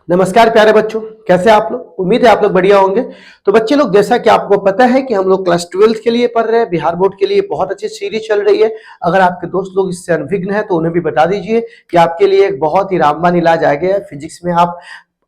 नमस्कार प्यारे बच्चों, कैसे आप लोग? उम्मीद है आप लोग बढ़िया होंगे। तो बच्चे लोग, जैसा कि आपको पता है कि हम लोग क्लास 12th के लिए पढ़ रहे हैं, बिहार बोर्ड के लिए बहुत अच्छी सीरीज चल रही है। अगर आपके दोस्त लोग इससे अनभिज्ञ हैं तो उन्हें भी बता दीजिए कि आपके लिए एक बहुत ही रामबाण इलाज आ गया है। फिजिक्स में आप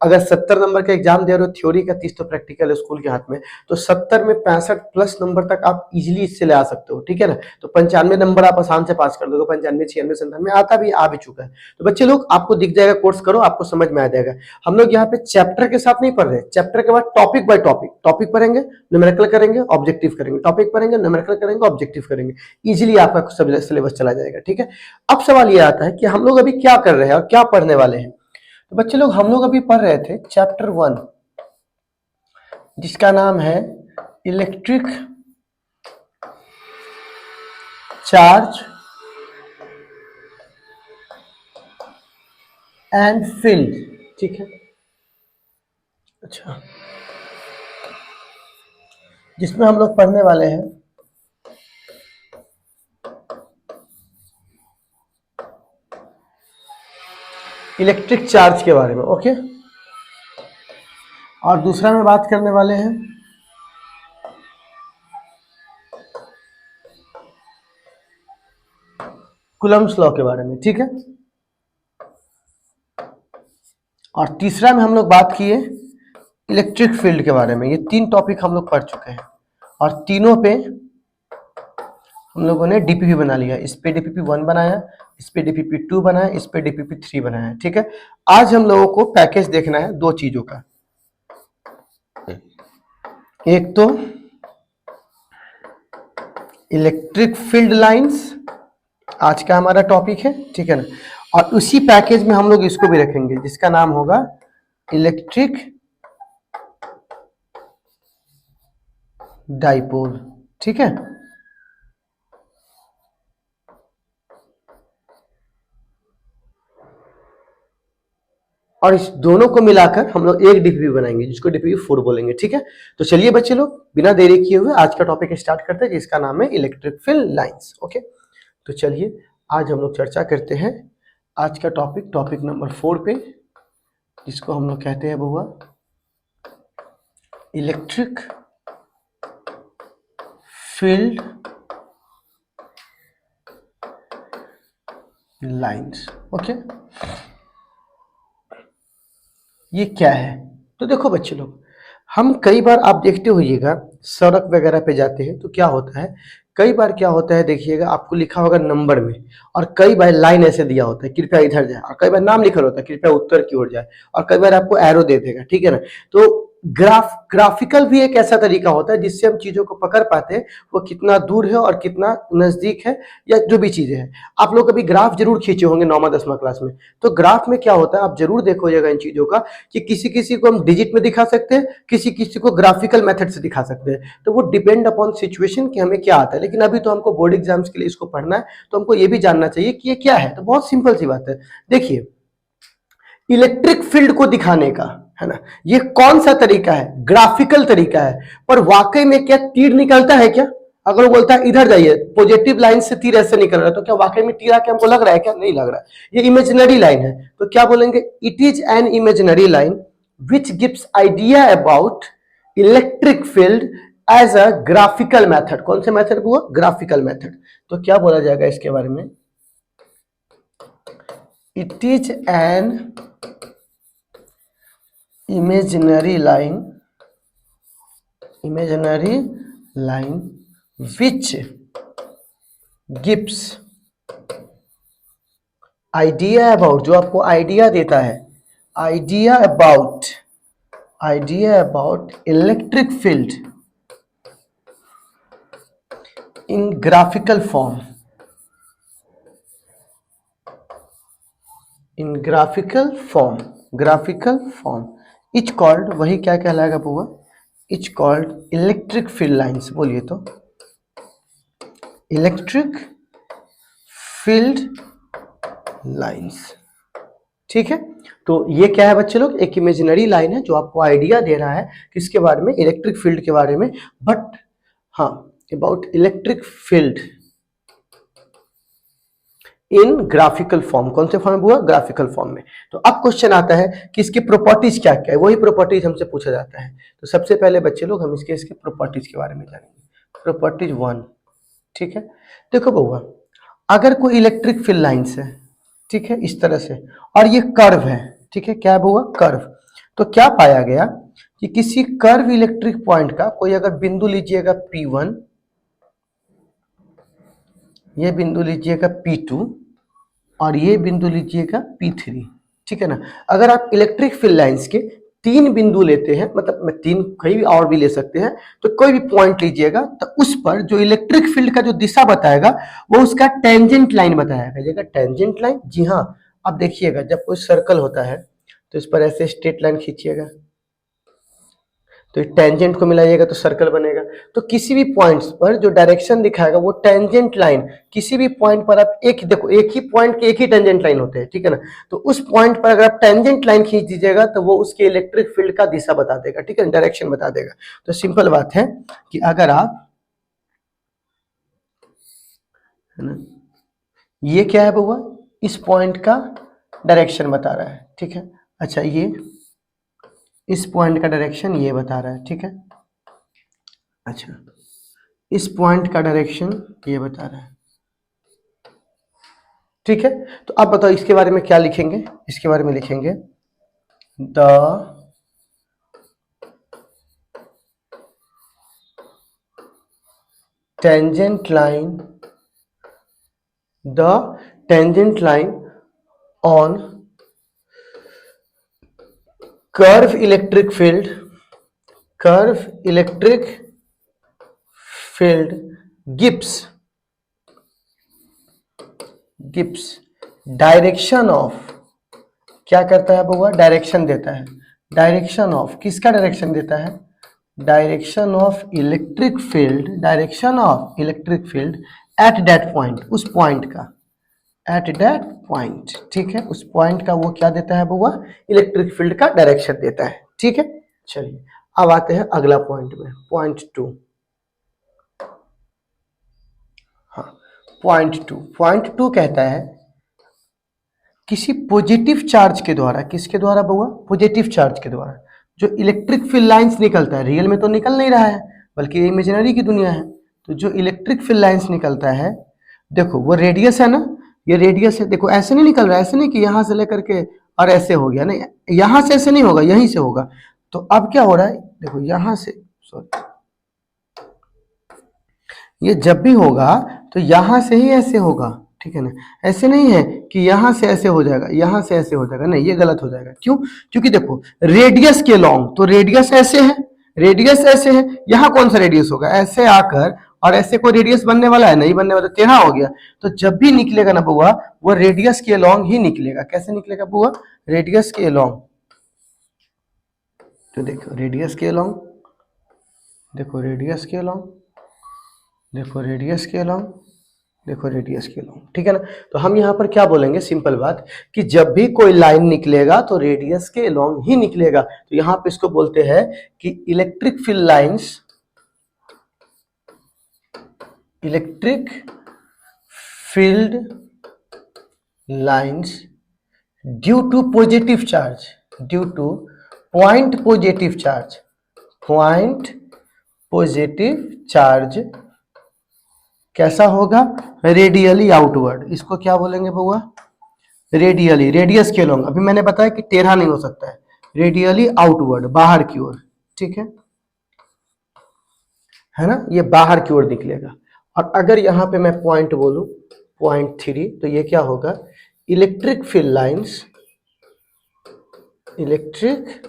अगर 70 नंबर का एग्जाम दे रहे हो, थ्योरी का 30 तो प्रैक्टिकल स्कूल के हाथ में, तो 70 में 65 प्लस नंबर तक आप इजीली इससे ले आ सकते हो। ठीक है ना? तो 95 नंबर आप आसान से पास कर दोगे। 95, 96, 97 आता भी आ भी चुका है। तो बच्चे लोग, आपको दिख जाएगा, कोर्स करो, आपको समझ में आ जाएगा। हम लोग यहाँ पे चैप्टर के साथ नहीं पढ़ रहे, चैप्टर के बाद टॉपिक बाय टॉपिक, टॉपिक पढ़ेंगे, न्यूमेरिकल करेंगे, ऑब्जेक्टिव करेंगे, टॉपिक पढ़ेंगे, न्यूमेरिकल करेंगे, ऑब्जेक्टिव करेंगे। इजीली आपका सिलेबस चला जाएगा। ठीक है? अब सवाल ये आता है कि हम लोग अभी क्या कर रहे हैं और क्या पढ़ने वाले हैं। तो बच्चे लोग, हम लोग अभी पढ़ रहे थे चैप्टर 1, जिसका नाम है इलेक्ट्रिक चार्ज एंड फील्ड। ठीक है? अच्छा, जिसमें हम लोग पढ़ने वाले हैं इलेक्ट्रिक चार्ज के बारे में। ओके, और दूसरा में बात करने वाले हैं कूलम्ब्स लॉ के बारे में। ठीक है? और तीसरा में हम लोग बात किए इलेक्ट्रिक फील्ड के बारे में। ये 3 टॉपिक हम लोग पढ़ चुके हैं और तीनों पे हम लोगों ने डीपीपी बना लिया। इस पे डीपीपी 1 बनाया, इस पे डीपीपी 2 बनाया, इस पे डीपीपी 3 बनाया। ठीक है? आज हम लोगों को पैकेज देखना है 2 चीजों का। एक तो इलेक्ट्रिक फील्ड लाइंस आज का हमारा टॉपिक है। ठीक है ना? और उसी पैकेज में हम लोग इसको भी रखेंगे, जिसका नाम होगा इलेक्ट्रिक डाइपोल। ठीक है? और इस दोनों को मिलाकर हम लोग एक डीपीपी बनाएंगे, जिसको डीपीपी 4 बोलेंगे। ठीक है? तो चलिए बच्चे लोग, बिना देरी किए हुए आज का टॉपिक स्टार्ट करते हैं, जिसका नाम है इलेक्ट्रिक फील्ड लाइंस। ओके, तो चलिए आज हम लोग चर्चा करते हैं आज का टॉपिक नंबर 4 पे, जिसको हम लोग कहते हैं बुआ इलेक्ट्रिक फील्ड लाइंस। ओके, ये क्या है? तो देखो बच्चे लोग, हम कई बार आप देखते होइएगा सड़क वगैरह पे जाते हैं तो क्या होता है, कई बार क्या होता है, देखिएगा आपको लिखा होगा नंबर में, और कई बार लाइन ऐसे दिया होता है कृपया इधर जाए, और कई बार नाम लिखा होता है कृपया उत्तर की ओर जाए, और कई बार आपको एरो दे देगा। ठीक है ना? तो ग्राफिकल भी एक ऐसा तरीका होता है जिससे हम चीजों को पकड़ पाते हैं वो कितना दूर है और कितना नजदीक है, या जो भी चीजें हैं। आप लोग कभी ग्राफ जरूर खींचे होंगे 9वां 10वां क्लास में। तो ग्राफ में क्या होता है, आप जरूर देखोगे इन चीजों का, कि किसी किसी को हम डिजिट में दिखा सकते हैं, किसी किसी को ग्राफिकल मेथड से दिखा सकते हैं। तो वो डिपेंड अपॉन सिचुएशन कि हमें क्या आता है। लेकिन अभी तो हमको बोर्ड एग्जाम्स के लिए इसको पढ़ना है, तो हमको ये भी जानना चाहिए कि ये क्या है। तो बहुत सिंपल सी बात है, देखिए इलेक्ट्रिक फील्ड को दिखाने का, है ना, ये कौन सा तरीका है? ग्राफिकल तरीका है। पर वाकई में क्या तीर निकलता है क्या? अगर वो बोलता है इधर जाइए, पॉजिटिव लाइन से तीर ऐसे निकल रहा है, तो क्या वाकई में तीर आके हमको लग रहा है क्या? नहीं लग रहा है। ये इमेजिनरी लाइन है। तो क्या बोलेंगे? It is an imaginary line which gives idea about electric field as a graphical method. कौन से मेथड हुआ? Graphical method. तो क्या बोला जाएगा इसके बारे में? It is an imaginary line which gives idea about, जो आपको आइडिया देता है, idea about electric field in graphical form, graphical form etch called, वही क्या कहलाएगा बुआ? Etch called electric field lines. बोलिए तो, इलेक्ट्रिक फील्ड लाइंस। ठीक है? तो ये क्या है बच्चे लोग? एक इमेजिनरी लाइन है जो आपको आइडिया दे रहा है किसके बारे में? इलेक्ट्रिक फील्ड के बारे में। बट हाँ, about electric field in graphical form. कौन से फॉर्म में हुआ? ग्राफिकल फॉर्म में। तो अब क्वेश्चन आता है कि इसकी प्रॉपर्टीज क्या क्या है, वही प्रॉपर्टीज हमसे पूछा जाता है। तो सबसे पहले बच्चे लोग हम इसके प्रॉपर्टीज के बारे में जानेंगे। प्रॉपर्टीज 1, ठीक है। देखो बउआ, अगर कोई इलेक्ट्रिक फील्ड लाइन्स है, ठीक है, इस तरह से, और ये कर्व है, ठीक है, क्या है बउआ? कर्व। तो क्या पाया गया कि किसी कर्व इलेक्ट्रिक पॉइंट का कोई अगर बिंदु लीजिएगा P1, ये बिंदु लीजिएगा P2 और ये बिंदु लीजिएगा P3, ठीक है ना। अगर आप इलेक्ट्रिक फील्ड लाइंस के 3 बिंदु लेते हैं, मतलब मैं 3 कहीं भी और भी ले सकते हैं, तो कोई भी पॉइंट लीजिएगा तो उस पर जो इलेक्ट्रिक फील्ड का जो दिशा बताएगा वो उसका टेंजेंट लाइन बताया टेंजेंट लाइन। जी हाँ, अब देखिएगा जब कोई सर्कल होता है तो इस पर ऐसे स्ट्रेट लाइन खींचिएगा तो टेंजेंट को मिलाइएगा तो सर्कल बनेगा। तो किसी भी पॉइंट्स पर जो डायरेक्शन दिखाएगा वो टेंजेंट लाइन, किसी भी पॉइंट पर आप एक देखो, एक ही पॉइंट के एक ही टेंजेंट लाइन होते हैं, ठीक है ना। तो उस पॉइंट पर अगर आप टेंजेंट लाइन खींच दीजिएगा तो वो उसके इलेक्ट्रिक फील्ड का दिशा बता देगा, ठीक है, डायरेक्शन बता देगा। तो सिंपल बात है कि अगर आप, है ना, ये क्या है बउआ? इस पॉइंट का डायरेक्शन बता रहा है, ठीक है। अच्छा, ये इस पॉइंट का डायरेक्शन ये बता रहा है, ठीक है। अच्छा, इस पॉइंट का डायरेक्शन ये बता रहा है, ठीक है। तो अब बताओ इसके बारे में क्या लिखेंगे? इसके बारे में लिखेंगे the tangent line, the tangent line on curve electric field, curve electric field gives direction of, क्या करता है बउआ? डायरेक्शन देता है। डायरेक्शन ऑफ, किसका डायरेक्शन देता है? Direction of electric field, direction of electric field at that point, उस पॉइंट का, एट दैट पॉइंट, ठीक है, उस पॉइंट का वो क्या देता है बउआ? इलेक्ट्रिक फील्ड का डायरेक्शन देता है, ठीक है। चलिए अब आते हैं अगला पॉइंट में, पॉइंट 2। हाँ, पॉइंट टू कहता है किसी पॉजिटिव चार्ज के द्वारा, किसके द्वारा बउआ? पॉजिटिव चार्ज के द्वारा जो इलेक्ट्रिक फील्ड लाइंस निकलता है, रियल में तो निकल नहीं रहा है बल्कि ये इमेजिनरी की दुनिया है। तो जो इलेक्ट्रिक फील्ड लाइंस निकलता है, देखो वो रेडियस है ना, ये रेडियस है, देखो ऐसे नहीं निकल रहा है, ऐसे नहीं कि यहां से लेकर के और ऐसे हो गया, नहीं, यहां से ऐसे नहीं होगा, यहीं से होगा। तो अब क्या हो रहा है, देखो यहां से, सॉरी, ये जब भी होगा तो यहां से ही ऐसे होगा, ठीक है ना। ऐसे नहीं है कि यहां से ऐसे हो जाएगा, यहां से ऐसे हो जाएगा, नहीं, ये गलत हो जाएगा। क्यों? क्योंकि देखो रेडियस के लॉन्ग, तो रेडियस ऐसे है, रेडियस ऐसे है, यहां कौन सा रेडियस होगा? ऐसे आकर, और ऐसे कोई रेडियस बनने वाला है? नहीं बनने वाला, टेढ़ा हो गया। तो जब भी निकलेगा ना बुआ, वो रेडियस के लॉन्ग ही निकलेगा। कैसे निकलेगा बुआ? रेडियस के लॉन्ग। तो देखो रेडियस के लॉन्ग, देखो रेडियस के लॉन्ग, देखो रेडियस के लॉन्ग, देखो रेडियस के लॉन्ग, ठीक है ना। तो हम यहाँ पर क्या बोलेंगे? सिंपल बात कि जब भी कोई लाइन निकलेगा तो रेडियस के लॉन्ग ही निकलेगा। तो यहाँ पे इसको बोलते हैं कि electric field lines, electric field lines due to positive charge, due to point positive charge, point positive charge कैसा होगा? Radially outward. इसको क्या बोलेंगे बउआ? रेडियली, रेडियस के लॉन्ग। अभी मैंने बताया कि टेढ़ा नहीं हो सकता है, रेडियली आउटवर्ड, बाहर की ओर, ठीक है ना, ये बाहर की ओर निकलेगा। और अगर यहां पे मैं पॉइंट बोलूं, पॉइंट 3, तो ये क्या होगा? Electric field lines, electric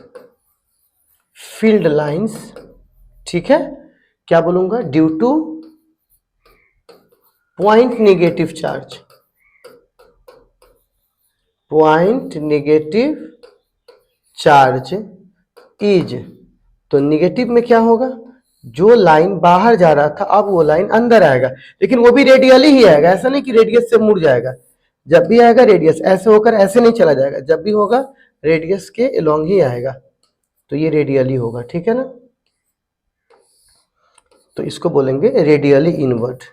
field lines, ठीक है, क्या बोलूंगा? Due to point negative charge, point negative charge is, तो नेगेटिव में क्या होगा? जो लाइन बाहर जा रहा था अब वो लाइन अंदर आएगा, लेकिन वो भी रेडियली ही आएगा, ऐसा नहीं कि रेडियस से मुड़ जाएगा। जब भी आएगा रेडियस ऐसे होकर ऐसे नहीं चला जाएगा, जब भी होगा रेडियस के अलोंग ही आएगा, तो ये रेडियली होगा, ठीक है ना। तो इसको बोलेंगे रेडियली इनवर्ट,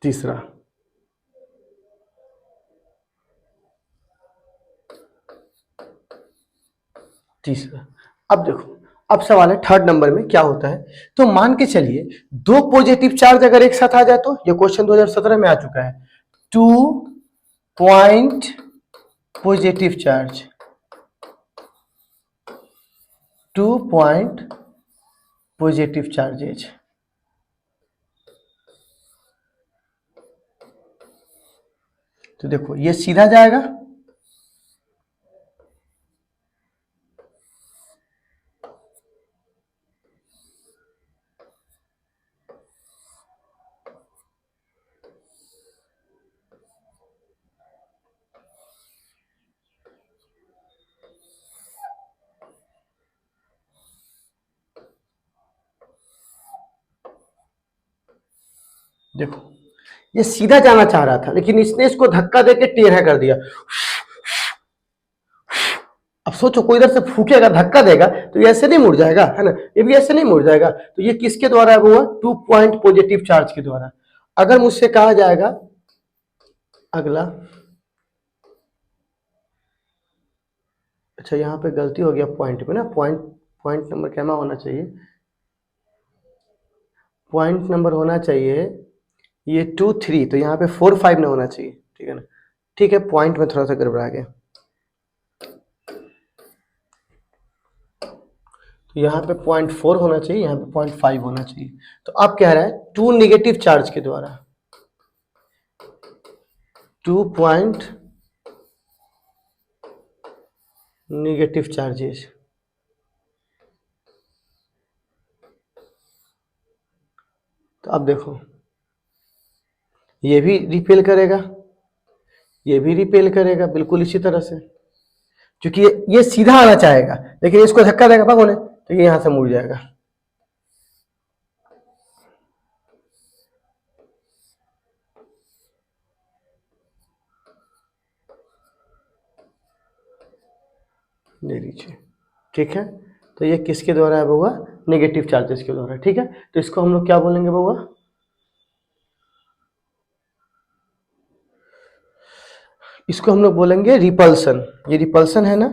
तीसरा। तीसरा। अब देखो, अब सवाल है थर्ड नंबर में क्या होता है। तो मान के चलिए दो पॉजिटिव चार्ज अगर एक साथ आ जाए, तो ये क्वेश्चन 2017 में आ चुका है। 2 point positive charge, 2 point positive charges. तो देखो ये सीधा जाएगा, देखो ये सीधा जाना चाह रहा था, लेकिन इसने इसको धक्का देके टेढ़ा कर दिया। अब सोचो कोई इधर से फूकेगा, धक्का देगा, तो ये ऐसे नहीं मुड़ जाएगा, है ना, ये भी ऐसे नहीं मुड़ जाएगा। तो ये किसके द्वारा हुआ? 2 पॉइंट पॉजिटिव चार्ज के द्वारा। अगर मुझसे कहा जाएगा अगला, अच्छा यहाँ पे गलती हो गया पॉइंट में ना, पॉइंट पॉइंट नंबर क्या होना चाहिए, पॉइंट नंबर होना चाहिए ये 2 3, तो यहाँ पे 4 5 ना होना चाहिए, ठीक है ना। ठीक है, पॉइंट में थोड़ा सा गड़बड़ा गया, तो यहाँ पे 0.4 होना चाहिए, यहाँ पे 0.5 होना चाहिए। तो अब कह रहा है 2 नेगेटिव चार्ज के द्वारा, 2 पॉइंट नेगेटिव चार्जेस। तो अब देखो ये भी रिपेल करेगा, ये भी रिपेल करेगा, बिल्कुल इसी तरह से, क्योंकि ये सीधा आना चाहेगा, लेकिन इसको धक्का देगा भागो ने, तो ये यहां से मुड़ जाएगा। ले लीजिए, ठीक है। तो ये किसके द्वारा है बउआ? नेगेटिव चार्जेस के द्वारा, ठीक है। तो इसको हम लोग क्या बोलेंगे बउआ? इसको हम लोग बोलेंगे रिपल्सन। ये रिपल्सन है ना,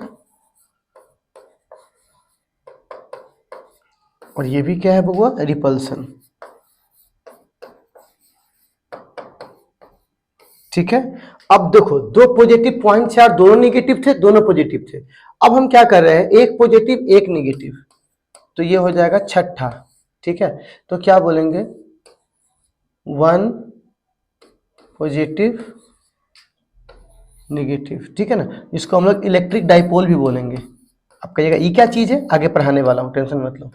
और ये भी क्या है बउआ? रिपल्सन, ठीक है। अब देखो दो पॉजिटिव पॉइंट चार, दोनों नेगेटिव थे, दोनों पॉजिटिव थे। अब हम क्या कर रहे हैं, एक पॉजिटिव एक नेगेटिव, तो ये हो जाएगा छठा, ठीक है। तो क्या बोलेंगे? 1 पॉजिटिव नेगेटिव, ठीक है ना। इसको हम लोग इलेक्ट्रिक डाइपोल भी बोलेंगे। आप कहिएगा ये क्या चीज है, आगे पढ़ाने वाला हूं, टेंशन मत लो,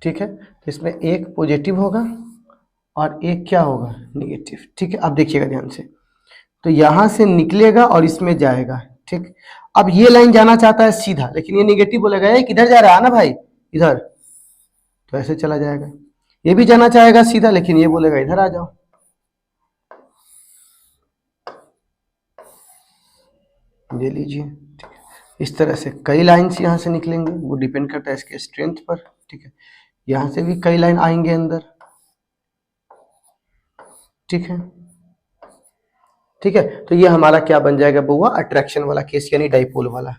ठीक है। तो इसमें एक पॉजिटिव होगा और एक क्या होगा? नेगेटिव, ठीक है। अब देखिएगा ध्यान से, तो यहां से निकलेगा और इसमें जाएगा, ठीक। अब ये लाइन जाना चाहता है सीधा, लेकिन ये नेगेटिव बोलेगा ये किधर जा रहा है ना भाई, इधर, तो ऐसे चला जाएगा। ये भी जाना चाहेगा सीधा, लेकिन ये बोलेगा इधर आ जाओ, ले लीजिए, ठीक है। इस तरह से कई लाइन्स यहाँ से निकलेंगे, वो डिपेंड करता है इसके स्ट्रेंथ पर, ठीक है। यहाँ से भी कई लाइन आएंगे अंदर, ठीक है, ठीक है। तो ये हमारा क्या बन जाएगा बउआ? अट्रैक्शन वाला केस, यानी डाइपोल वाला,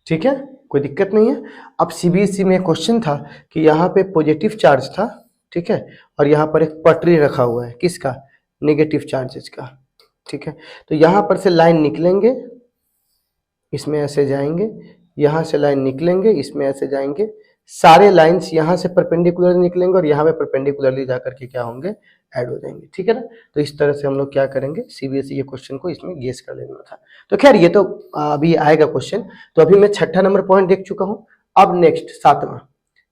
ठीक है, कोई दिक्कत नहीं है। अब सीबीएसई में क्वेश्चन था कि यहाँ पे पॉजिटिव चार्ज था, ठीक है, और यहाँ पर एक पटरी रखा हुआ है, किसका? नेगेटिव चार्जेस का, ठीक है। तो यहाँ पर से लाइन निकलेंगे, इसमें ऐसे जाएंगे, यहाँ से लाइन निकलेंगे, इसमें ऐसे जाएंगे, सारे लाइंस यहाँ से परपेंडिकुलर निकलेंगे और यहाँ पे परपेंडिकुलरली जाकर के क्या होंगे? ऐड हो जाएंगे, ठीक है ना। तो इस तरह से हम लोग क्या करेंगे, सीबीएसई के क्वेश्चन को इसमें गेस कर लेना था। तो खैर ये तो अभी आएगा क्वेश्चन। तो अभी मैं छठा नंबर पॉइंट देख चुका हूँ। अब नेक्स्ट सातवां,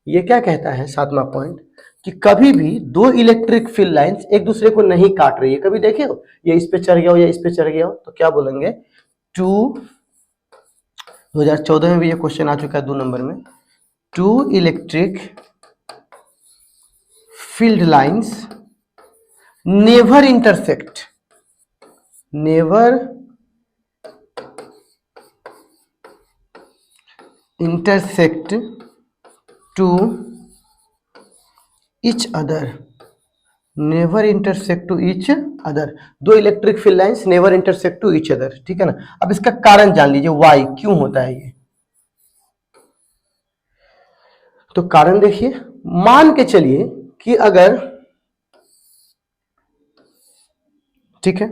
ये क्या कहता है सातवां पॉइंट, कि कभी भी दो इलेक्ट्रिक फील्ड लाइंस एक दूसरे को नहीं काट रही है। कभी देखे हो ये इस पे चढ़ गया हो या इस पे चढ़ गया हो, तो क्या बोलेंगे? 2014 में भी ये क्वेश्चन आ चुका है 2 नंबर में। 2 electric field lines never intersect, never intersect to each other, never intersect to each other। दो electric field lines never intersect to each other, ठीक है ना। अब इसका कारण जान लीजिए, वाई, क्यों होता है ये। तो कारण देखिए, मान के चलिए कि अगर, ठीक है,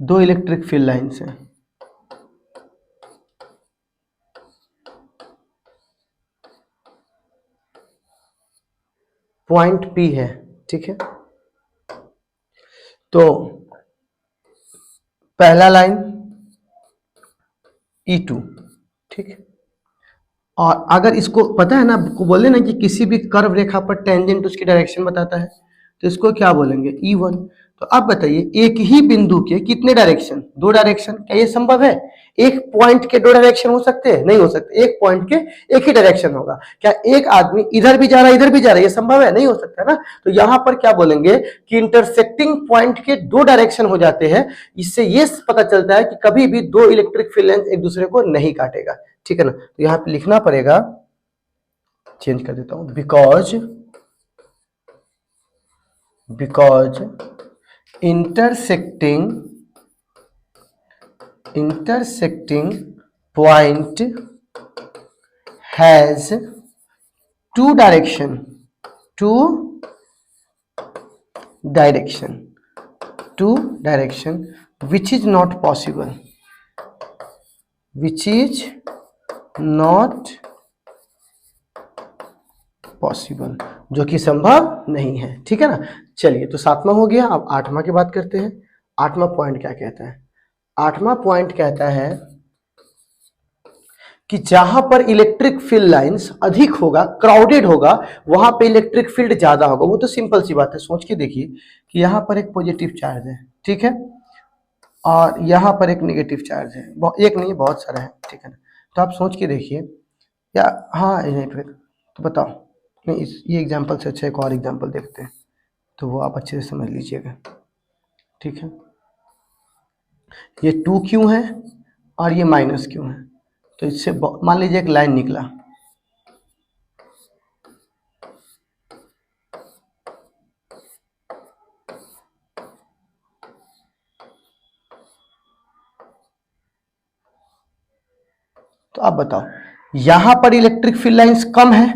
दो इलेक्ट्रिक फील्ड लाइंस हैं, पॉइंट P है, ठीक है। तो पहला लाइन E2, ठीक है। और अगर इसको पता है ना, आपको बोले ना कि किसी भी कर्व रेखा पर टेंजेंट उसकी डायरेक्शन बताता है, तो इसको क्या बोलेंगे, E1। तो अब बताइए, एक ही बिंदु के कितने डायरेक्शन, दो डायरेक्शन, क्या ये संभव है? एक पॉइंट के दो डायरेक्शन हो सकते हैं? नहीं हो सकते। एक पॉइंट के एक ही डायरेक्शन होगा। क्या एक आदमी इधर भी जा रहा है इधर भी जा रहा है, ये संभव है? नहीं हो सकता ना। तो यहां पर क्या बोलेंगे कि इंटरसेक्टिंग पॉइंट के दो डायरेक्शन हो जाते हैं। इससे ये पता चलता है कि कभी भी दो इलेक्ट्रिक फील्ड लाइंस एक दूसरे को नहीं काटेगा, ठीक है ना। तो यहां पे लिखना पड़ेगा, चेंज कर देता हूं, because intersecting point has two direction which is not possible, जो कि संभव नहीं है, ठीक है ना। चलिए, तो 7वां हो गया। अब 8वां की बात करते हैं। 8वां पॉइंट क्या कहता है? 8वां पॉइंट कहता है कि जहां पर इलेक्ट्रिक फील्ड लाइंस अधिक होगा, क्राउडेड होगा, वहां पे इलेक्ट्रिक फील्ड ज्यादा होगा। वो तो सिंपल सी बात है, सोच के देखिए कि यहां पर एक पॉजिटिव चार्ज है, ठीक है, और यहां पर एक नेगेटिव चार्ज है, एक नहीं बहुत सारा है, ठीक है ना। तो आप सोच के देखिए, या हाँ नहीं फिर तो बताओ, नहीं ये एग्जाम्पल से अच्छा एक और एग्जाम्पल देखते हैं, तो वो आप अच्छे से समझ लीजिएगा, ठीक है। ये 2 क्यों है और ये माइनस क्यों है? तो इससे मान लीजिए एक लाइन निकला, तो आप बताओ, यहां पर इलेक्ट्रिक फील्ड लाइंस कम है,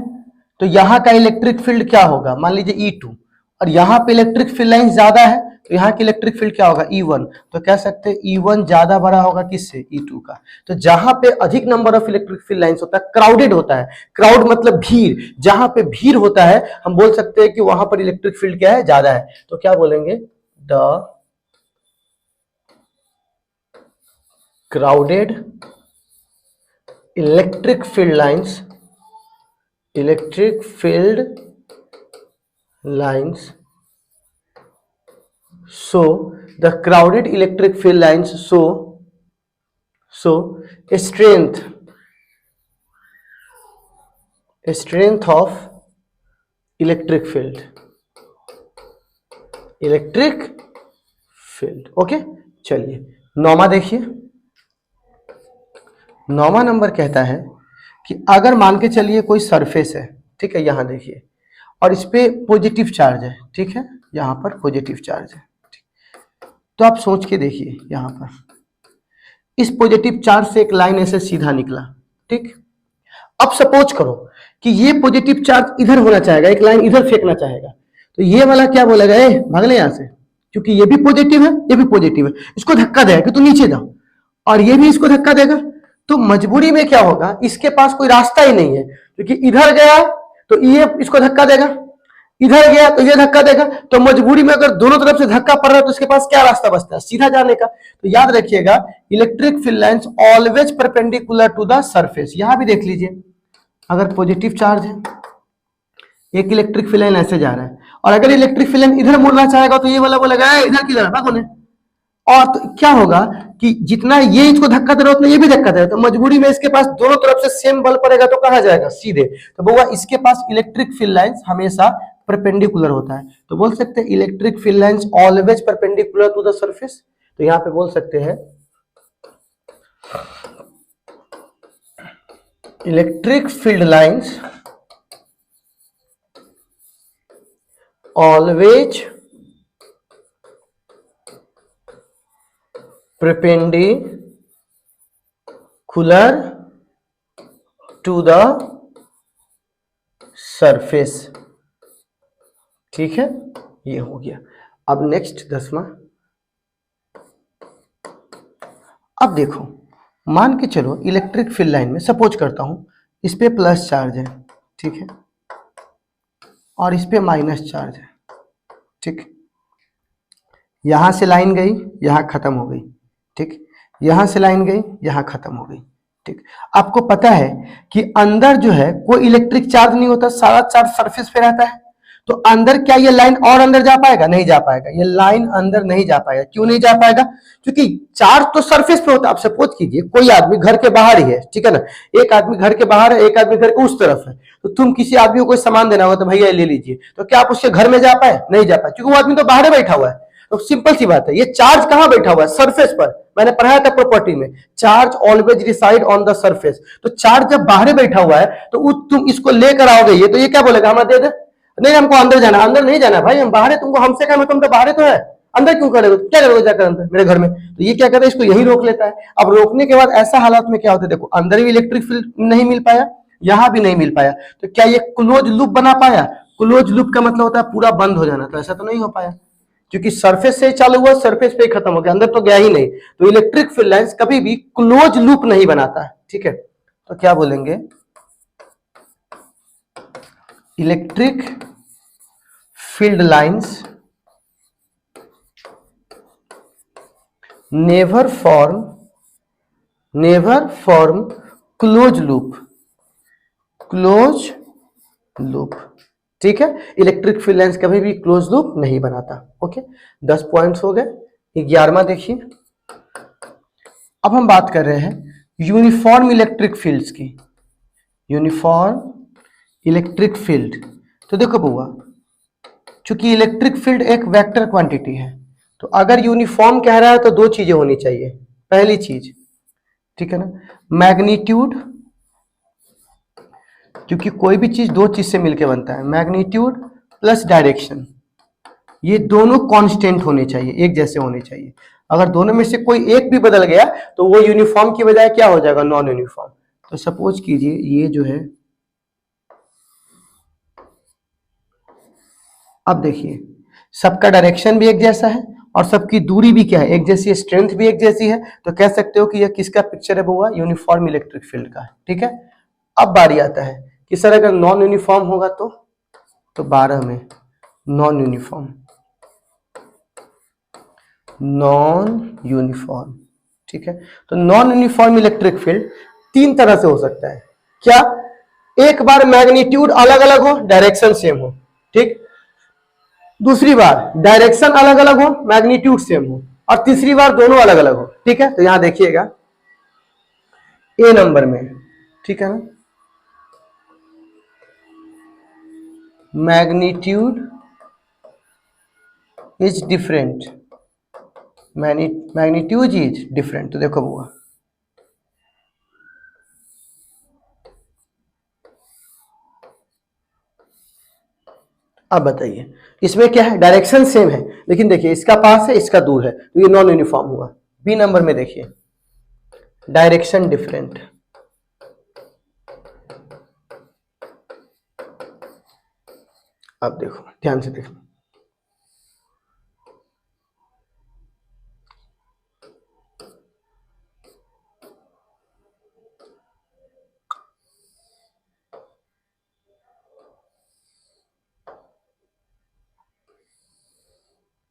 तो यहां का इलेक्ट्रिक फील्ड क्या होगा, मान लीजिए E2, और यहां पे इलेक्ट्रिक फील्ड लाइंस ज्यादा है, तो यहाँ की इलेक्ट्रिक फील्ड क्या होगा, E1। तो कह सकते हैं E1 ज्यादा बड़ा होगा किससे, E2 का। तो जहां पे अधिक number of electric field lines होता है, क्राउडेड होता है, क्राउड मतलब भीड़, जहां पे भीड़ होता है, हम बोल सकते हैं कि वहां पर इलेक्ट्रिक फील्ड क्या है, ज्यादा है। तो क्या बोलेंगे, the crowded electric field lines so the crowded electric field lines show a strength of electric field, okay. चलिए 9वां देखिए। 9वां नंबर कहता है कि अगर मान के चलिए कोई सरफेस है, ठीक है, यहां देखिए, और इस पे पॉजिटिव चार्ज है, ठीक है, यहां पर पॉजिटिव चार्ज है, तो आप सोच के देखिए, यहां पर इस पॉजिटिव चार्ज से एक लाइन ऐसे सीधा निकला, ठीक। अब सपोज करो कि ये पॉजिटिव चार्ज इधर होना चाहेगा, एक लाइन इधर फेंकना चाहेगा, तो ये वाला क्या बोलेगा, ए भाग ले यहां से, क्योंकि ये भी पॉजिटिव है ये भी पॉजिटिव है, इसको धक्का देगा कि तू नीचे जाओ, और ये भी इसको धक्का देगा। तो मजबूरी में क्या होगा, इसके पास कोई रास्ता ही नहीं है, क्योंकि इधर गया तो ये इसको धक्का देगा, इधर गया तो ये धक्का देगा। तो मजबूरी में अगर दोनों तरफ से धक्का पड़ रहा है तो इसके पास क्या रास्ता बचता है, सीधा जाने का। तो याद रखिएगा, electric field lines always perpendicular to the surface. यहां भी देख लीजिए, अगर पॉजिटिव चार्ज है, एक इलेक्ट्रिक फील्ड लाइन ऐसे जा रहा है, और अगर इलेक्ट्रिक फील्ड लाइन इधर मुड़ना चाहेगा तो ये वाला बोलेगा इधर किधर भागो ने, और तो क्या होगा कि जितना ये इसको धक्का दे रहा है उतना ये भी धक्का दे रहा है, तो मजबूरी में इसके पास दोनों तरफ से सेम बल पड़ेगा, तो कहां जाएगा, सीधे। तो बोला इसके पास इलेक्ट्रिक फील्ड लाइंस हमेशा परपेंडिकुलर होता है, तो बोल सकते हैं electric field lines always perpendicular to the surface. तो यहां पे बोल सकते हैं electric field lines always perpendicular to the surface। ठीक है, ये हो गया। अब नेक्स्ट 10वां। अब देखो, मान के चलो इलेक्ट्रिक फील्ड लाइन में सपोज करता हूं इस पे प्लस चार्ज है, ठीक है, और इस पे माइनस चार्ज है, ठीक। यहां से लाइन गई, यहां खत्म हो गई, ठीक। यहां से लाइन गई, यहां खत्म हो गई, ठीक। आपको पता है कि अंदर जो है कोई इलेक्ट्रिक चार्ज नहीं होता, सारा चार्ज सरफेस पे रहता है। तो अंदर क्या ये लाइन और अंदर जा पाएगा? नहीं जा पाएगा, ये लाइन अंदर नहीं जा पाएगा। क्यों नहीं जा पाएगा? क्योंकि चार्ज तो सरफेस पे होता है। आप सपोज कीजिए कोई आदमी घर के बाहर ही है, ठीक है ना, एक आदमी घर के बाहर है, एक आदमी घर के उस तरफ है, तो तुम किसी आदमी को कोई सामान देना होगा तो भैया ले लीजिए, तो क्या आप उसके घर में जा पाए? नहीं जा पाए, क्योंकि वो आदमी तो बाहर बैठा हुआ है। तो सिंपल सी बात है, ये चार्ज कहां बैठा हुआ है? सरफेस पर। मैंने पढ़ाया था प्रॉपर्टी में, charge always reside on the surface. तो चार्ज जब बाहर बैठा हुआ है तो तुम इसको लेकर आओगे, ये तो ये क्या बोलेगा? हमें दे दे। नहीं, हमको अंदर जाना। अंदर नहीं जाना भाई, हम बाहर है, तुमको हमसे क्या मतलब? बाहर तो है, अंदर क्यों करोगे? क्या करोगे जाकर अंदर मेरे घर में? तो ये क्या करता है, इसको यही रोक लेता है। अब रोकने के बाद ऐसा हालात में क्या होता है, देखो अंदर भी इलेक्ट्रिक फील्ड नहीं मिल पाया, यहां भी नहीं मिल पाया, तो क्या ये क्लोज लूप बना पाया? क्लोज लूप का मतलब होता है पूरा बंद हो जाना, तो ऐसा तो नहीं हो पाया, क्योंकि सरफेस से चालू हुआ, सरफेस पे ही खत्म हो गया, अंदर तो गया ही नहीं। तो इलेक्ट्रिक फील्ड लाइंस कभी भी क्लोज लूप नहीं बनाता है, ठीक है। तो क्या बोलेंगे, electric field lines never form close loop, ठीक है। इलेक्ट्रिक फील्ड लाइंस कभी भी क्लोज लूप नहीं बनाता। ओके, 10 पॉइंट्स हो गए। 11वां देखिए, अब हम बात कर रहे हैं यूनिफॉर्म इलेक्ट्रिक फील्ड्स की। यूनिफॉर्म इलेक्ट्रिक फील्ड, तो देखो बुआ, चूंकि इलेक्ट्रिक फील्ड एक वेक्टर क्वांटिटी है, तो अगर यूनिफॉर्म कह रहा है तो दो चीजें होनी चाहिए। पहली चीज, ठीक है ना, मैग्नीट्यूड, क्योंकि कोई भी चीज दो चीज से मिलकर बनता है, मैग्नीट्यूड प्लस डायरेक्शन, ये दोनों कांस्टेंट होने चाहिए, एक जैसे होने चाहिए। अगर दोनों में से कोई एक भी बदल गया तो वो यूनिफॉर्म की बजाय क्या हो जाएगा? Non uniform. तो सपोज कीजिए ये जो है, अब देखिए सबका डायरेक्शन भी एक जैसा है और सबकी दूरी भी क्या है? एक जैसी है, स्ट्रेंथ भी एक जैसी है, तो कह सकते हो कि यह किसका पिक्चर है बुआ? यूनिफॉर्म इलेक्ट्रिक फील्ड का, ठीक है। अब बारी आता है कि सर अगर नॉन यूनिफॉर्म होगा तो 12 में नॉन यूनिफॉर्म, ठीक है। तो नॉन यूनिफॉर्म इलेक्ट्रिक फील्ड तीन तरह से हो सकता है। क्या? एक बार मैग्नीट्यूड अलग अलग हो, डायरेक्शन सेम हो, ठीक। दूसरी बार डायरेक्शन अलग अलग हो, मैग्नीट्यूड सेम हो, और तीसरी बार दोनों अलग अलग हो, ठीक है। तो यहां देखिएगा ए नंबर में, ठीक है ना, magnitude is different, magnitude is different. तो देखो बुआ, अब बताइए इसमें क्या है? डायरेक्शन सेम है, लेकिन देखिए इसका पास है, इसका दूर है, तो ये नॉन यूनिफॉर्म हुआ। बी नंबर में देखिए डायरेक्शन डिफरेंट, अब देखो ध्यान से देखो,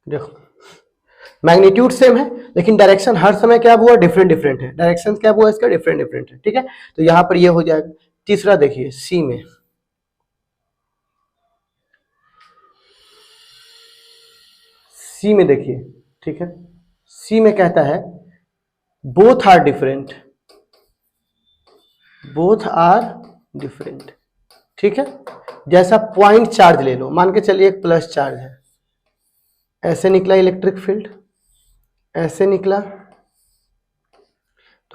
देखो मैग्नीट्यूड सेम है, लेकिन डायरेक्शन हर समय क्या हुआ? डिफरेंट डिफरेंट है। डायरेक्शन क्या हुआ इसका? डिफरेंट डिफरेंट है, ठीक है। तो यहां पर ये हो जाएगा। तीसरा देखिए सी में, सी में देखिए, ठीक है, सी में कहता है बोथ आर डिफरेंट, ठीक है। जैसा पॉइंट चार्ज ले लो, मान के चलिए एक प्लस चार्ज है, ऐसे निकला इलेक्ट्रिक फील्ड, ऐसे निकला,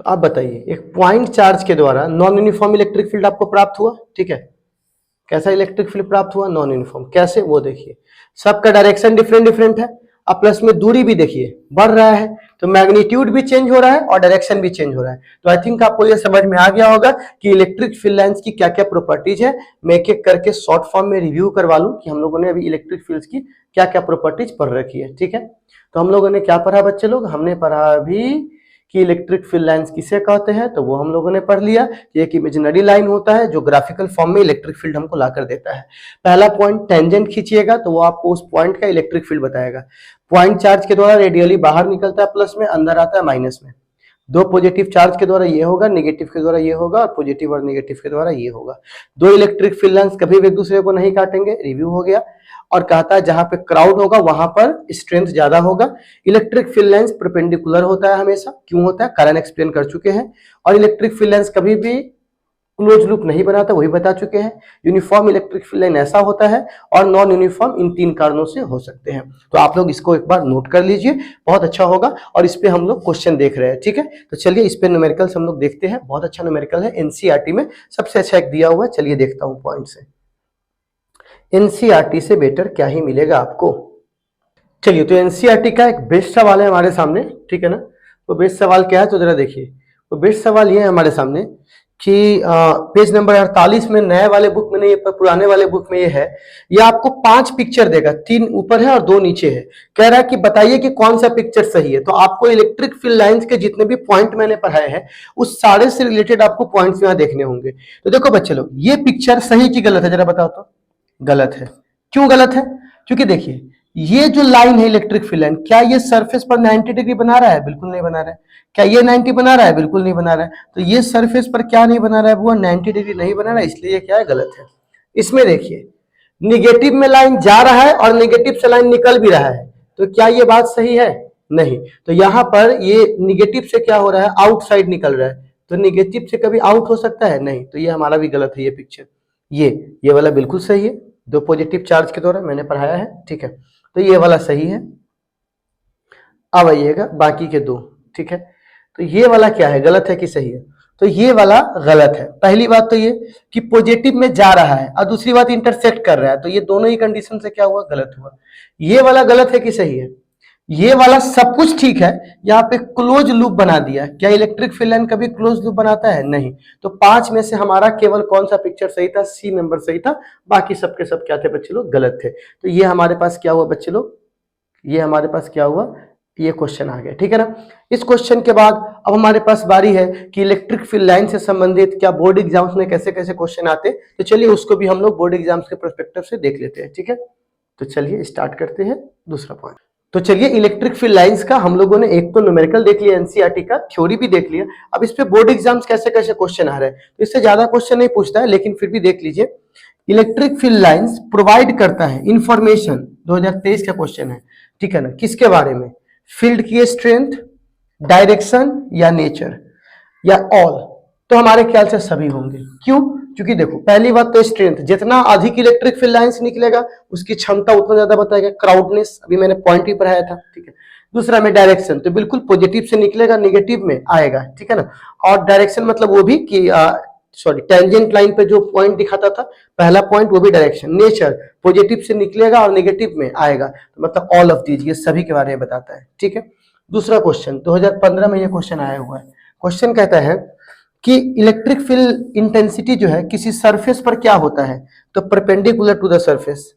तो आप बताइए, एक पॉइंट चार्ज के द्वारा नॉन यूनिफॉर्म इलेक्ट्रिक फील्ड आपको प्राप्त हुआ, ठीक है। कैसा इलेक्ट्रिक फील्ड प्राप्त हुआ? Non uniform. कैसे? वो देखिए, सबका डायरेक्शन डिफरेंट डिफरेंट है। अब प्लस में दूरी भी देखिए बढ़ रहा है, तो मैग्नीट्यूड भी चेंज हो रहा है और डायरेक्शन भी चेंज हो रहा है। तो आई थिंक आपको ये समझ में आ गया होगा कि इलेक्ट्रिक फील्ड लाइंस की क्या क्या प्रॉपर्टीज है। मैं एक एक करके शॉर्ट फॉर्म में रिव्यू करवा लूं कि हम लोगों ने अभी इलेक्ट्रिक फील्ड्स की क्या क्या प्रॉपर्टीज पढ़ रखी है, ठीक है। तो हम लोगों ने क्या पढ़ा बच्चे लोग? हमने पढ़ा अभी कि इलेक्ट्रिक फील्ड लाइंस किसे कहते हैं, तो वो हम लोगों ने पढ़ लिया कि एक इमेजिनरी लाइन होता है जो ग्राफिकल फॉर्म में इलेक्ट्रिक फील्ड हमको ला कर देता है। पहला पॉइंट टेंजेंट खींचिएगा तो वो आपको उस पॉइंट का इलेक्ट्रिक फील्ड बताएगा। पॉइंट चार्ज के द्वारा रेडियली बाहर निकलता है प्लस में, अंदर आता है माइनस में। दो पॉजिटिव चार्ज के द्वारा ये होगा, नेगेटिव के द्वारा ये होगा, और पॉजिटिव और नेगेटिव के द्वारा ये होगा। दो इलेक्ट्रिक फील्ड लाइंस कभी भी एक दूसरे को नहीं काटेंगे, रिव्यू हो गया। और कहता है जहां पे क्राउड होगा वहां पर स्ट्रेंथ ज्यादा होगा। इलेक्ट्रिक फील्ड लाइंस परपेंडिकुलर होता है हमेशा। क्यों होता है? कारण एक्सप्लेन कर चुके हैं। और इलेक्ट्रिक फील्ड लाइंस कभी भी क्लोज लूप नहीं बनाता, वही बता चुके हैं। यूनिफॉर्म इलेक्ट्रिक फील्ड लाइन ऐसा होता है, और नॉन यूनिफॉर्म इन तीन कारणों से हो सकते हैं। तो आप लोग इसको एक बार नोट कर लीजिए, बहुत अच्छा होगा। और इस पे हम लोग क्वेश्चन देख रहे हैं, ठीक है। तो चलिए इस पे न्यूमेरिकल्स हम लोग देखते हैं। बहुत अच्छा न्यूमेरिकल है, एनसीईआरटी में सबसे अच्छा एक दिया हुआ है। चलिए देखता हूं पॉइंट से, एनसीईआरटी से बेटर क्या ही मिलेगा आपको। चलिए, तो एनसीईआरटी का एक बेस्ट सवाल है हमारे सामने, ठीक है ना। वो बेस्ट सवाल क्या है तो जरा देखिए। वो बेस्ट सवाल ये है हमारे सामने कि पेज नंबर 48 में, नए वाले बुक में नहीं, पुराने वाले बुक में ये है। ये आपको 5 पिक्चर देगा, 3 ऊपर है और 2 नीचे है। कह रहा है कि बताइए कि कौन सा पिक्चर सही है। तो आपको इलेक्ट्रिक फील्ड लाइंस के जितने भी पॉइंट मैंने पढ़ाए हैं उस सारे से रिलेटेड आपको पॉइंट्स यहाँ देखने होंगे। तो देखो बच्चे लोग, ये पिक्चर सही की गलत है जरा बताओ तो? गलत है। क्यों गलत है? क्योंकि देखिए, ये जो लाइन है इलेक्ट्रिक फील्ड लाइन, क्या ये सरफेस पर 90 डिग्री बना रहा है? बिल्कुल नहीं बना रहा है। क्या ये 90 बना रहा है? बिल्कुल नहीं बना रहा है। तो ये सरफेस पर क्या नहीं बना रहा है? वो 90 डिग्री नहीं बना रहा है, इसलिए ये क्या है? गलत है। इसमें देखिए, निगेटिव में लाइन जा रहा है और निगेटिव से लाइन निकल भी रहा है, तो क्या ये बात सही है? नहीं। तो यहां पर ये निगेटिव से क्या हो रहा है? आउटसाइड निकल रहा है। तो निगेटिव से कभी आउट हो सकता है? नहीं। तो ये हमारा भी गलत है। ये पिक्चर, ये वाला बिल्कुल सही है, दो पॉजिटिव चार्ज के द्वारा मैंने पढ़ाया है, ठीक है। तो ये वाला सही है। अब आइएगा बाकी के दो, ठीक है। तो ये वाला क्या है? गलत है कि सही है? तो ये वाला गलत है। पहली बात तो ये कि पॉजिटिव में जा रहा है, और दूसरी बात इंटरसेक्ट कर रहा है, तो ये दोनों ही कंडीशन से क्या हुआ? गलत हुआ। ये वाला गलत है कि सही है? ये वाला सब कुछ ठीक है, यहाँ पे क्लोज लूप बना दिया। क्या इलेक्ट्रिक फील्ड लाइन कभी क्लोज लूप बनाता है? नहीं। तो 5 में से हमारा केवल कौन सा पिक्चर सही था? सी नंबर सही था। बाकी सबके सब क्या थे बच्चे लोग? गलत थे। तो ये हमारे पास क्या हुआ बच्चे लोग? ये हमारे पास क्या हुआ? ये क्वेश्चन आ गया, ठीक है ना। इस क्वेश्चन के बाद अब हमारे पास बारी है कि इलेक्ट्रिक फील्ड लाइन से संबंधित क्या बोर्ड एग्जाम्स में कैसे कैसे क्वेश्चन आते। तो चलिए उसको भी हम लोग बोर्ड एग्जाम्स के पर्सपेक्टिव से देख लेते हैं, ठीक है। तो चलिए स्टार्ट करते हैं दूसरा पॉइंट। तो चलिए, इलेक्ट्रिक फील्ड लाइंस का हम लोगों ने एक तो न्यूमेरिकल देख लिया, एनसीईआरटी का थ्योरी भी देख लिया। अब इस पे बोर्ड एग्जाम्स कैसे कैसे क्वेश्चन आ रहे हैं, तो इससे ज्यादा क्वेश्चन नहीं पूछता है, लेकिन फिर भी देख लीजिए। इलेक्ट्रिक फील्ड लाइंस प्रोवाइड करता है इंफॉर्मेशन, 2023 का क्वेश्चन है, ठीक है ना। किसके बारे में? फील्ड की स्ट्रेंथ, डायरेक्शन, या नेचर, या ऑल। तो हमारे ख्याल से सभी होंगे। क्यों? क्योंकि देखो, पहली बात तो स्ट्रेंथ, जितना अधिक इलेक्ट्रिक फील्ड लाइंस निकलेगा उसकी क्षमता उतना ज्यादा बताएगा। क्राउडनेस अभी मैंने पॉइंट ही पढ़ाया था, ठीक है। दूसरा में डायरेक्शन, तो बिल्कुल पॉजिटिव से निकलेगा, निगेटिव में आएगा, ठीक है ना। और डायरेक्शन मतलब वो भी कि सॉरी, टेंजेंट लाइन पे जो पॉइंट दिखाता था पहला पॉइंट, वो भी डायरेक्शन। नेचर, पॉजिटिव से निकलेगा और नेगेटिव में आएगा, तो मतलब ऑल ऑफ दीज, ये सभी के बारे में बताता है, ठीक है। दूसरा क्वेश्चन 2015 में ये क्वेश्चन आया हुआ है। क्वेश्चन कहता है कि इलेक्ट्रिक फील्ड इंटेंसिटी जो है किसी सरफेस पर क्या होता है, तो परपेंडिकुलर टू द सरफेस,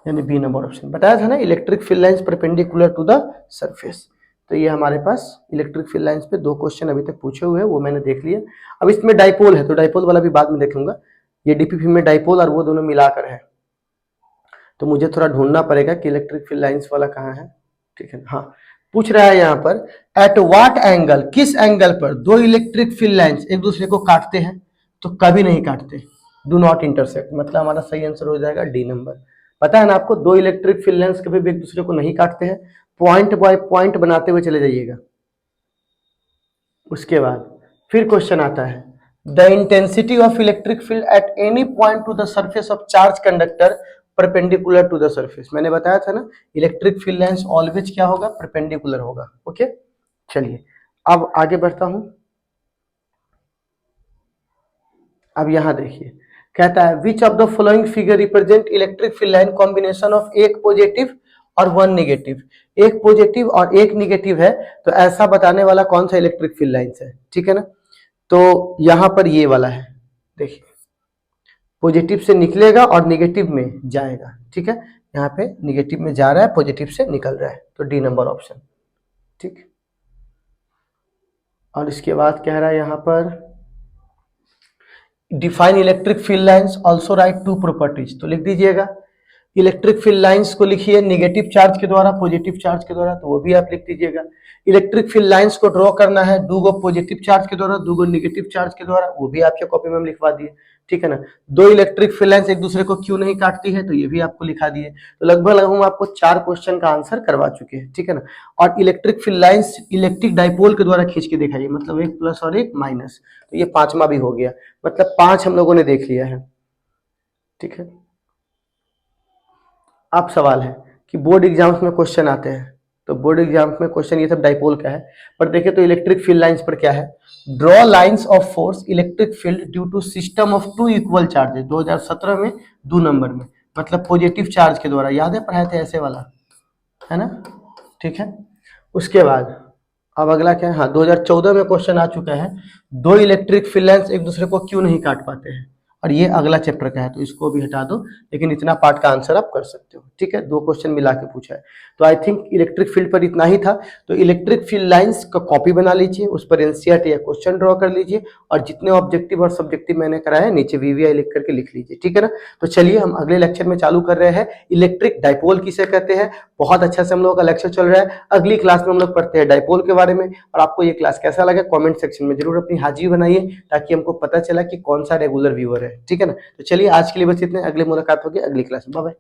यानी बी नंबर ऑप्शन बताया था ना, electric field lines perpendicular to the surface. तो ये हमारे पास इलेक्ट्रिक फील्ड लाइंस पे 2 क्वेश्चन अभी तक पूछे हुए हैं, वो मैंने देख लिया। अब इसमें डाइपोल है, तो डाइपोल वाला भी बाद में देखूंगा। ये डीपीपी में डाइपोल और वो दोनों मिलाकर है, तो मुझे थोड़ा ढूंढना पड़ेगा कि इलेक्ट्रिक फील्ड लाइंस वाला कहाँ है, ठीक है। हाँ, पूछ रहा है यहाँ पर, एट व्हाट एंगल, किस एंगल पर दो इलेक्ट्रिक फील्ड लाइंस एक दूसरे को काटते हैं, तो कभी नहीं काटते, डू नॉट इंटरसेक्ट। मतलब हमारा सही आंसर हो जाएगा डी नंबर। पता है ना आपको, दो इलेक्ट्रिक फील्ड लाइंस कभी भी एक दूसरे को नहीं काटते हैं। पॉइंट बाय पॉइंट बनाते हुए चले जाइएगा। उसके बाद फिर क्वेश्चन आता है, the intensity of electric field at any point to the surface of charge conductor perpendicular to the surface. मैंने बताया था ना, इलेक्ट्रिक फील्ड लाइंस ऑलवेज क्या होगा? परपेंडिकुलर होगा, ओके। चलिए अब आगे बढ़ता हूं। अब यहाँ देखिए, कहता है which of the following figure represent electric field line combination of एक पॉजिटिव और वन निगेटिव। एक पॉजिटिव और एक निगेटिव है, तो ऐसा बताने वाला कौन सा इलेक्ट्रिक फील्ड लाइंस है, ठीक है ना। तो यहाँ पर ये वाला है, देखिए पॉजिटिव से निकलेगा और निगेटिव में जाएगा, ठीक है। यहाँ पे निगेटिव में जा रहा है, पॉजिटिव से निकल रहा है, तो डी नंबर ऑप्शन, ठीक। और इसके बाद कह रहा है यहाँ पर define electric field lines also write two properties, तो लिख दीजिएगा इलेक्ट्रिक फील्ड लाइंस को लिखिए नेगेटिव चार्ज के द्वारा, पॉजिटिव चार्ज के द्वारा, तो वो भी आप लिख दीजिएगा। इलेक्ट्रिक फील्ड लाइंस को ड्रॉ करना है दूगो पॉजिटिव चार्ज के द्वारा, दूगो नेगेटिव चार्ज के द्वारा, वो भी आपके कॉपी में हम लिखवा दिए, ठीक है ना। दो इलेक्ट्रिक फील्ड लाइंस एक दूसरे को क्यों नहीं काटती है, तो ये भी आपको लिखा दिए। तो लगभग हम आपको 4 क्वेश्चन का आंसर करवा चुके हैं, ठीक है ना। और electric field lines electric dipole के द्वारा खींच के दिखाइए, मतलब एक प्लस और एक माइनस, तो ये 5वां भी हो गया, मतलब 5 हम लोगों ने देख लिया है, ठीक है। अब सवाल है कि बोर्ड एग्जाम्स में क्वेश्चन आते हैं, तो बोर्ड एग्जाम्स में क्वेश्चन ये सब डाइपोल का है, पर देखिए तो इलेक्ट्रिक फील्ड लाइंस पर क्या है, draw lines of force electric field due to system of 2 equal charges, 2017 में 2 नंबर में, मतलब पॉजिटिव चार्ज के द्वारा, याद है पढ़ाए थे ऐसे वाला, है ना, ठीक है। उसके बाद अब अगला क्या है, हाँ 2014 में क्वेश्चन आ चुका है, दो इलेक्ट्रिक फील्ड लाइंस एक दूसरे को क्यों नहीं काट पाते हैं, और ये अगला चैप्टर का है, तो इसको भी हटा दो, लेकिन इतना पार्ट का आंसर आप कर सकते हो, ठीक है। 2 क्वेश्चन मिला के पूछा है, तो आई थिंक इलेक्ट्रिक फील्ड पर इतना ही था। तो इलेक्ट्रिक फील्ड लाइंस का कॉपी बना लीजिए, उस पर एनसीईआरटी या क्वेश्चन ड्रॉ कर लीजिए, और जितने ऑब्जेक्टिव और सब्जेक्टिव मैंने कराया है नीचे वीवीआई लिख करके लिख लीजिए, ठीक है ना। तो चलिए हम अगले लेक्चर में चालू कर रहे हैं, इलेक्ट्रिक डाइपोल किसे कहते हैं, बहुत अच्छा से हम लोगों का लेक्चर चल रहा है। अगली क्लास में हम लोग पढ़ते हैं डाइपोल के बारे में, और आपको ये क्लास कैसा लगा कमेंट सेक्शन में जरूर अपनी हाजिरी बनाइए, ताकि हमको पता चला कि कौन सा रेगुलर व्यूअर है, ठीक है ना। तो चलिए आज के लिए बस इतने, अगली मुलाकात होगी अगली क्लास में, बाय बाय।